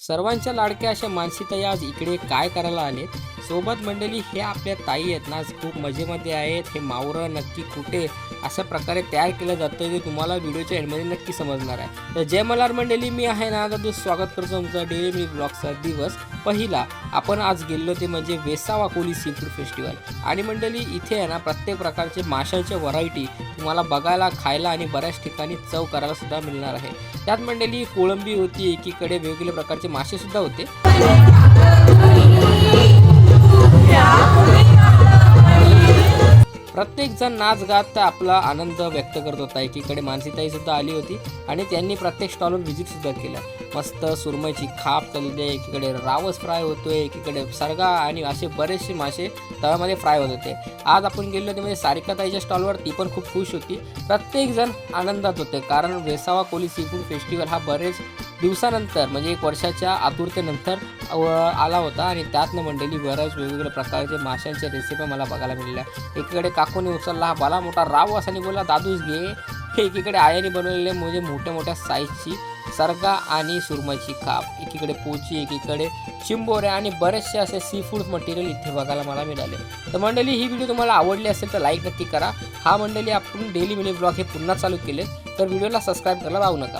सर्वांच्या लाडक्या अशा मानसीताई आज इकडे काय करायला आलेत? सोबत मंडळी हे आपल्या ताई आहेत ना, आज खूप मजेमध्ये आहेत. हे मावरं नक्की कुठे अशा प्रकारे तयार केलं जातं ते तुम्हाला व्हिडिओच्या एंडमध्ये नक्की समजणार आहे. तर जय मल्हार मंडळी, मी आहे ना आता स्वागत करतो तुमचा डेली मी ब्लॉगचा दिवस पहिला. आपण आज गेलो ते म्हणजे वेसावा कोली सी फूड फेस्टिवल. आणि मंडळी इथे आहे ना प्रत्येक प्रकारचे माशांच्या व्हरायटी तुम्हाला बघायला, खायला आणि बऱ्याच ठिकाणी चव करायला सुद्धा मिळणार आहे. त्यात मंडळी कोळंबी होती, एकीकडे वेगवेगळ्या प्रकारचे मासे सुद्धा होते. प्रत्येक जण नाच गात आपला आनंद व्यक्त करत होता. एकीकडे मानसीताई सुद्धा आली होती आणि त्यांनी प्रत्येक स्टॉलवर व्हिजिट सुद्धा केलं. मस्त सुरमईची खाप चालली आहे, एकीकडे रावस फ्राय होतोय, एकीकडे सरगा आणि असे बरेचसे मासे तव्यामध्ये फ्राय होत होते. आज आपण गेलो होते म्हणजे सारिकाताईच्या स्टॉलवर, ती पण खूप खुश होती. प्रत्येक जण आनंदात होते कारण वेसावा कोली सी फूड फेस्टिवल हा बरेच दिवसानंतर म्हणजे 1 वर्षाच्या आतुरतेनंतर आला होता आणि त्यातनं मंडळी बऱ्याच वेगवेगळ्या प्रकारचे माशांच्या रेसिपी मला बघायला मिळाल्या. एकीकडे काकूने उचलला हा भला मोठा रावस आणि बोला दादूच घे. एकीकडे आयाने बनवलेले म्हणजे मोठ्या मोठ्या साईजची सरगा आणि सुरमईची खाप, एकीकडे पोची, एकीकडे चिंबोऱ्या आणि बरेचसे असे सी फूड मटेरियल इथे बघायला मला मिळाले. तर मंडळी ही व्हिडिओ तुम्हाला आवडली असेल तर लाईक नक्की करा. हा मंडळी आपण डेली मिनी ब्लॉग हे पुन्हा चालू केले तर व्हिडिओला सबस्क्राईब करायला राहू नका.